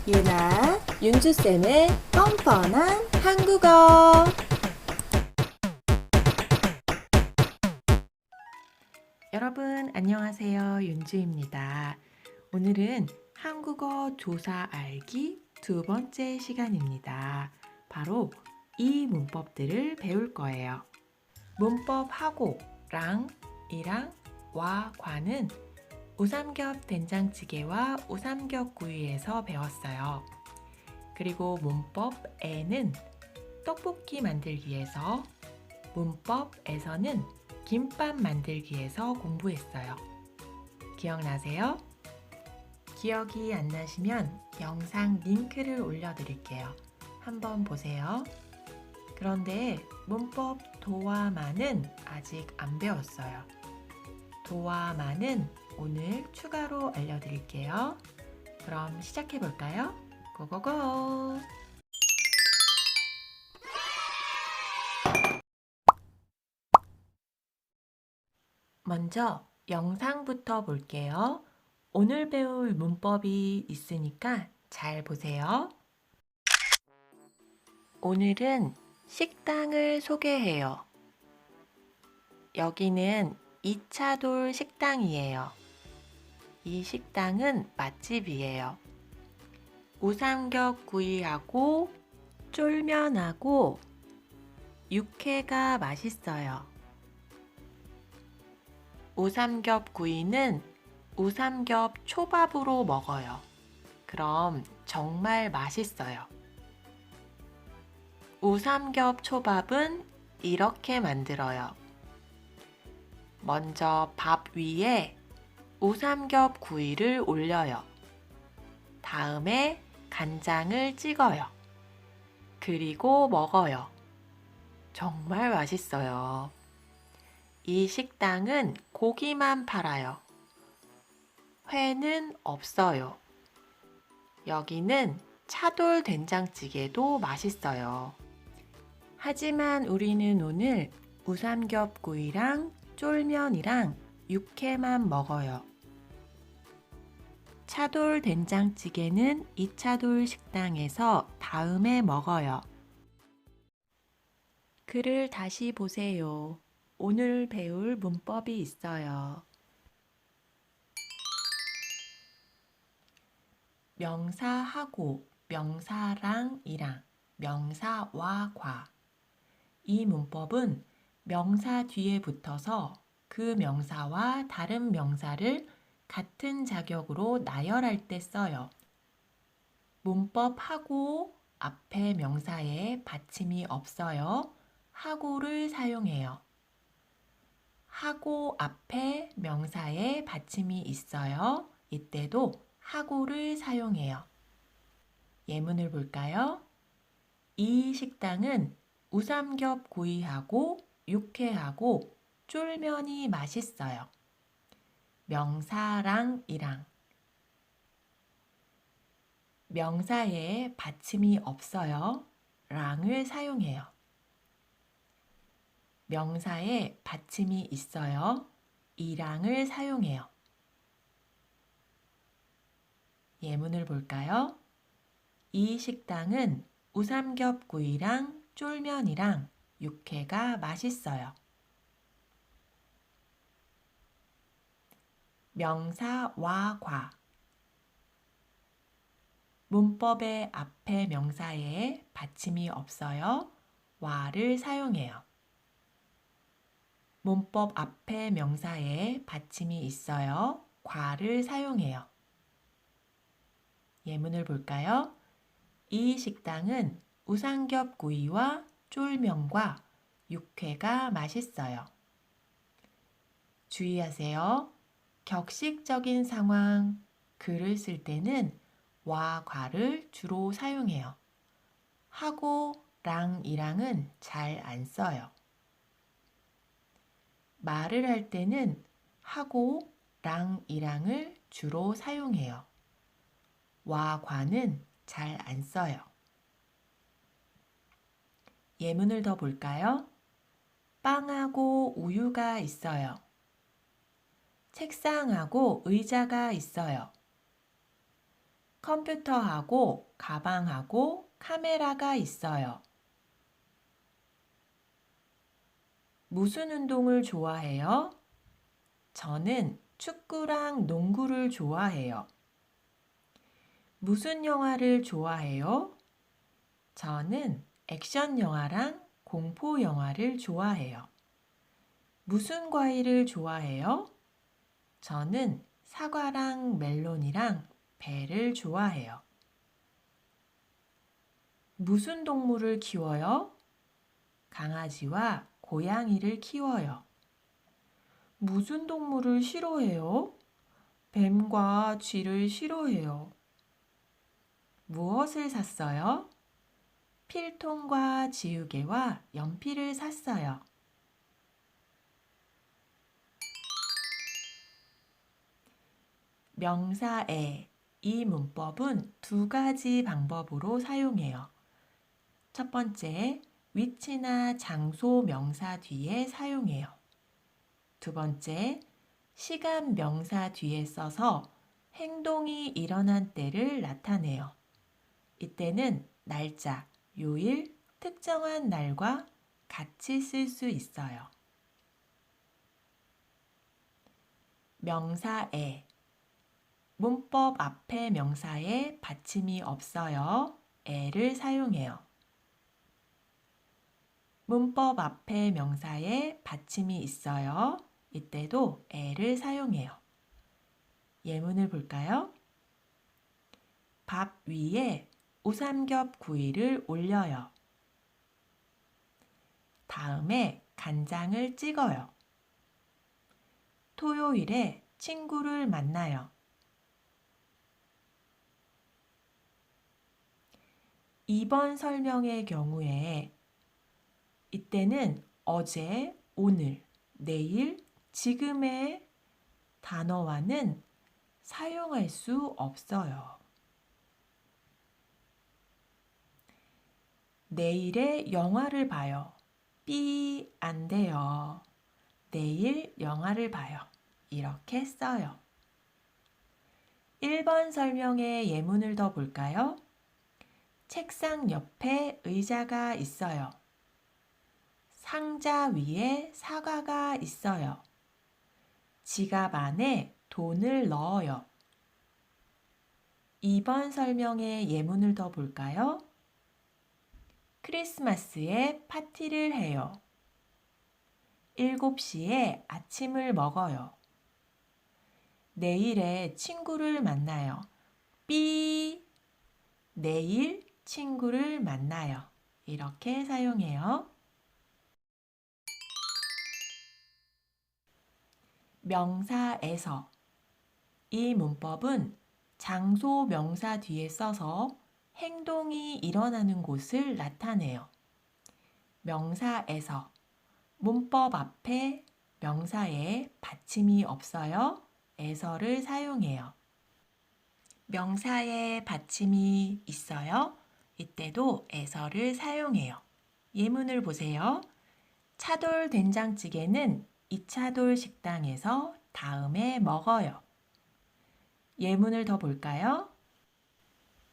유나, 윤주쌤의 뻔뻔한 한국어. 여러분 안녕하세요. 윤주입니다. 오늘은 한국어 조사 알기 두 번째 시간입니다. 바로 이 문법들을 배울 거예요. 문법 하고, 랑, 이랑, 와, 과는 우삼겹 된장찌개와 우삼겹 구이에서 배웠어요. 그리고 문법 에는 떡볶이 만들기에서, 문법에서는 김밥 만들기에서 공부했어요. 기억나세요? 기억이 안 나시면 영상 링크를 올려드릴게요. 한번 보세요. 그런데 문법 도와 마는 아직 안 배웠어요. 도와 마는 오늘 추가로 알려드릴게요. 그럼 시작해 볼까요? 고고고! 먼저 영상부터 볼게요. 오늘 배울 문법이 있으니까 잘 보세요. 오늘은 식당을 소개해요. 여기는 2차돌 식당이에요. 이 식당은 맛집이에요. 우삼겹 구이하고 쫄면하고 육회가 맛있어요. 우삼겹 구이는 우삼겹 초밥으로 먹어요. 그럼 정말 맛있어요. 우삼겹 초밥은 이렇게 만들어요. 먼저 밥 위에 우삼겹 구이를 올려요. 다음에 간장을 찍어요. 그리고 먹어요. 정말 맛있어요. 이 식당은 고기만 팔아요. 회는 없어요. 여기는 차돌 된장찌개도 맛있어요. 하지만 우리는 오늘 우삼겹 구이랑 쫄면이랑 육회만 먹어요. 차돌 된장찌개는 2차돌 식당에서 다음에 먹어요. 글을 다시 보세요. 오늘 배울 문법이 있어요. 명사하고, 명사랑 이랑, 명사와 과. 이 문법은 명사 뒤에 붙어서 그 명사와 다른 명사를 같은 자격으로 나열할 때 써요. 문법 하고 앞에 명사에 받침이 없어요. 하고를 사용해요. 하고 앞에 명사에 받침이 있어요. 이때도 하고를 사용해요. 예문을 볼까요? 이 식당은 우삼겹 구이하고 육회하고 쫄면이 맛있어요. 명사랑 이랑. 명사에 받침이 없어요. 랑을 사용해요. 명사에 받침이 있어요. 이랑을 사용해요. 예문을 볼까요? 이 식당은 우삼겹 구이랑 쫄면이랑 육회가 맛있어요. 명사와 과. 문법의 앞에 명사에 받침이 없어요. 와를 사용해요. 문법 앞에 명사에 받침이 있어요. 과를 사용해요. 예문을 볼까요? 이 식당은 우삼겹 구이와 쫄면과 육회가 맛있어요. 주의하세요. 격식적인 상황, 글을 쓸 때는 와, 과를 주로 사용해요. 하고, 랑, 이랑은 잘 안 써요. 말을 할 때는 하고, 랑, 이랑을 주로 사용해요. 와, 과는 잘 안 써요. 예문을 더 볼까요? 빵하고 우유가 있어요. 책상하고 의자가 있어요. 컴퓨터하고 가방하고 카메라가 있어요. 무슨 운동을 좋아해요? 저는 축구랑 농구를 좋아해요. 무슨 영화를 좋아해요? 저는 액션 영화랑 공포 영화를 좋아해요. 무슨 과일을 좋아해요? 저는 사과랑 멜론이랑 배를 좋아해요. 무슨 동물을 키워요? 강아지와 고양이를 키워요. 무슨 동물을 싫어해요? 뱀과 쥐를 싫어해요. 무엇을 샀어요? 필통과 지우개와 연필을 샀어요. 명사에 이 문법은 두 가지 방법으로 사용해요. 첫 번째, 위치나 장소 명사 뒤에 사용해요. 두 번째, 시간 명사 뒤에 써서 행동이 일어난 때를 나타내요. 이때는 날짜, 요일, 특정한 날과 같이 쓸 수 있어요. 명사에 문법 앞에 명사에 받침이 없어요. 에를 사용해요. 문법 앞에 명사에 받침이 있어요. 이때도 에를 사용해요. 예문을 볼까요? 밥 위에 우삼겹 구이를 올려요. 다음에 간장을 찍어요. 토요일에 친구를 만나요. 2번 설명의 경우에 이때는 어제, 오늘, 내일, 지금의 단어와는 사용할 수 없어요. 내일에 영화를 봐요. 삐, 안 돼요. 내일 영화를 봐요. 이렇게 써요. 1번 설명의 예문을 더 볼까요? 책상 옆에 의자가 있어요. 상자 위에 사과가 있어요. 지갑 안에 돈을 넣어요. 2번 설명의 예문을 더 볼까요? 크리스마스에 파티를 해요. 7시에 아침을 먹어요. 내일에 친구를 만나요. 삐, 내일 친구를 만나요. 이렇게 사용해요. 명사에서 이 문법은 장소 명사 뒤에 써서 행동이 일어나는 곳을 나타내요. 명사에서 문법 앞에 명사에 받침이 없어요. 에서를 사용해요. 명사에 받침이 있어요. 이때도 에서를 사용해요. 예문을 보세요. 차돌 된장찌개는 이차돌 식당에서 다음에 먹어요. 예문을 더 볼까요?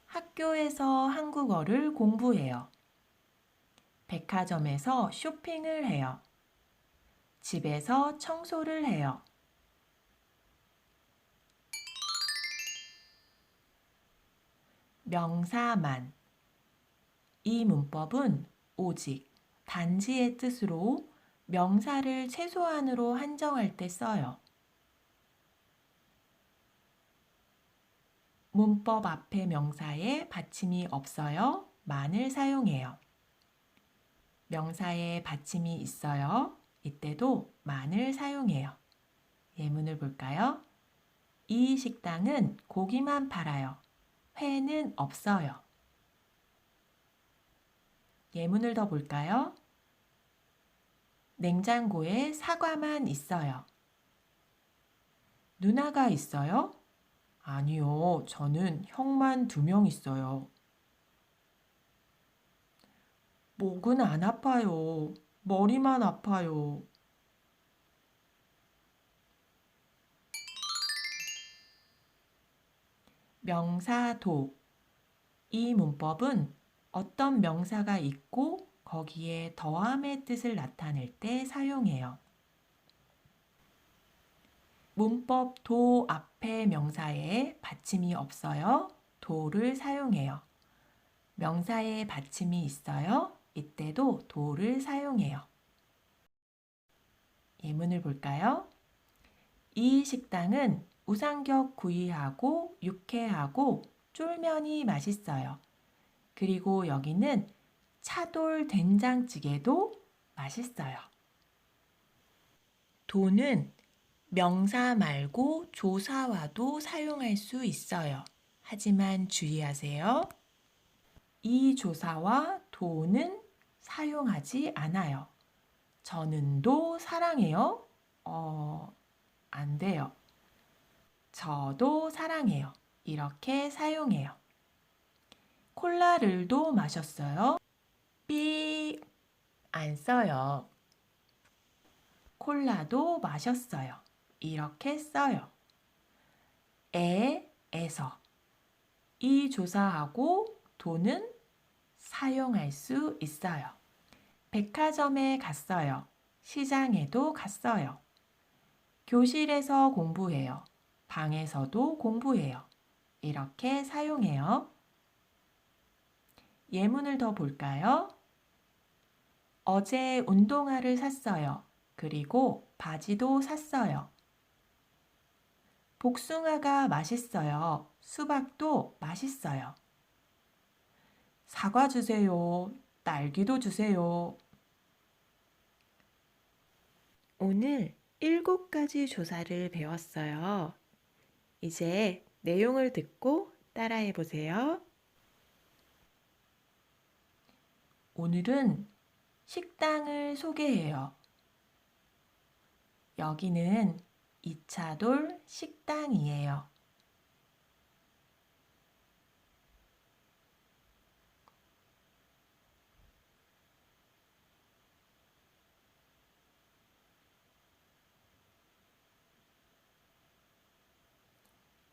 학교에서 한국어를 공부해요. 백화점에서 쇼핑을 해요. 집에서 청소를 해요. 명사만. 이 문법은 오직, 단지의 뜻으로 명사를 최소한으로 한정할 때 써요. 문법 앞에 명사에 받침이 없어요. 만을 사용해요. 명사에 받침이 있어요. 이때도 만을 사용해요. 예문을 볼까요? 이 식당은 고기만 팔아요. 회는 없어요. 예문을 더 볼까요? 냉장고에 사과만 있어요. 누나가 있어요? 아니요, 저는 형만 2명 있어요. 목은 안 아파요. 머리만 아파요. 명사 도. 이 문법은 어떤 명사가 있고 거기에 더함의 뜻을 나타낼 때 사용해요. 문법 도 앞에 명사에 받침이 없어요. 도를 사용해요. 명사에 받침이 있어요. 이때도 도를 사용해요. 예문을 볼까요? 이 식당은 우삼겹 구이하고 육회하고 쫄면이 맛있어요. 그리고 여기는 차돌 된장찌개도 맛있어요. 도는 명사 말고 조사와도 사용할 수 있어요. 하지만 주의하세요. 이 조사와 도는 사용하지 않아요. 저는도 사랑해요. 안 돼요. 저도 사랑해요. 이렇게 사용해요. 콜라를도 마셨어요. 삐, 안 써요. 콜라도 마셨어요. 이렇게 써요. 에서. 이 조사하고 도는 사용할 수 있어요. 백화점에 갔어요. 시장에도 갔어요. 교실에서 공부해요. 방에서도 공부해요. 이렇게 사용해요. 예문을 더 볼까요? 어제 운동화를 샀어요. 그리고 바지도 샀어요. 복숭아가 맛있어요. 수박도 맛있어요. 사과 주세요. 딸기도 주세요. 오늘 7가지 조사를 배웠어요. 이제 내용을 듣고 따라해 보세요. 오늘은 식당을 소개해요. 여기는 이차돌 식당이에요.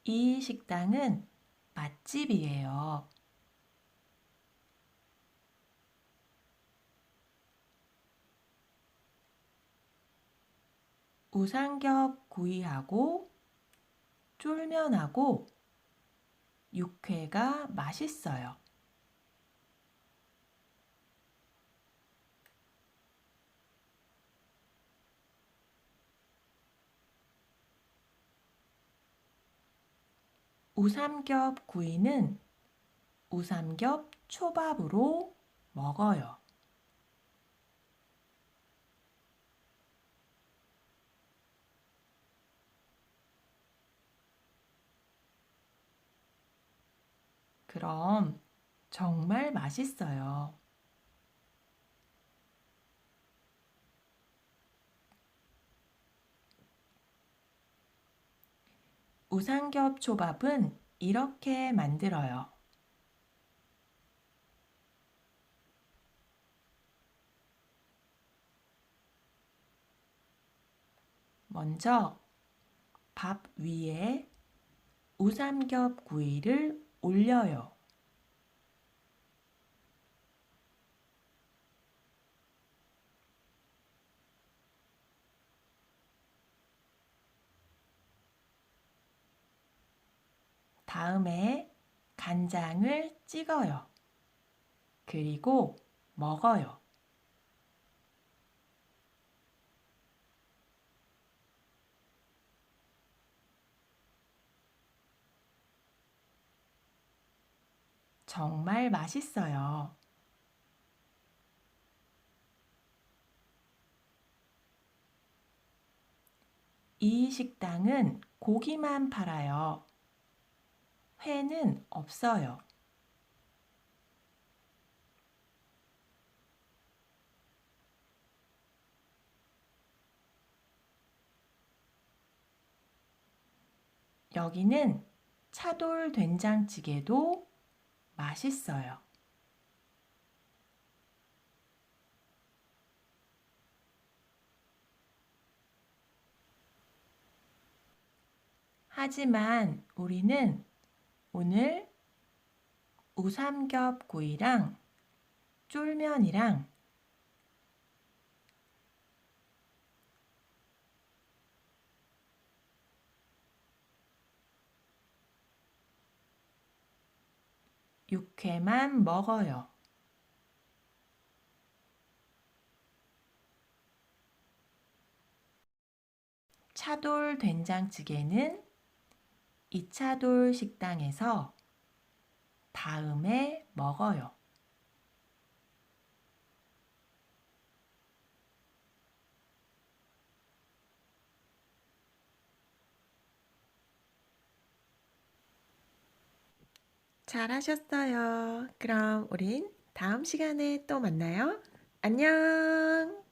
이 식당은 맛집이에요. 우삼겹 구이하고 쫄면하고 육회가 맛있어요. 우삼겹 구이는 우삼겹 초밥으로 먹어요. 그럼 정말 맛있어요. 우삼겹 초밥은 이렇게 만들어요. 먼저 밥 위에 우삼겹 구이를 올려요. 다음에 간장을 찍어요. 그리고 먹어요. 정말 맛있어요. 이 식당은 고기만 팔아요. 회는 없어요. 여기는 차돌 된장찌개도 맛있어요. 하지만 우리는 오늘 우삼겹구이랑 쫄면이랑 육회만 먹어요. 차돌 된장찌개는 이차돌 식당에서 다음에 먹어요. 잘하셨어요. 그럼 우린 다음 시간에 또 만나요. 안녕!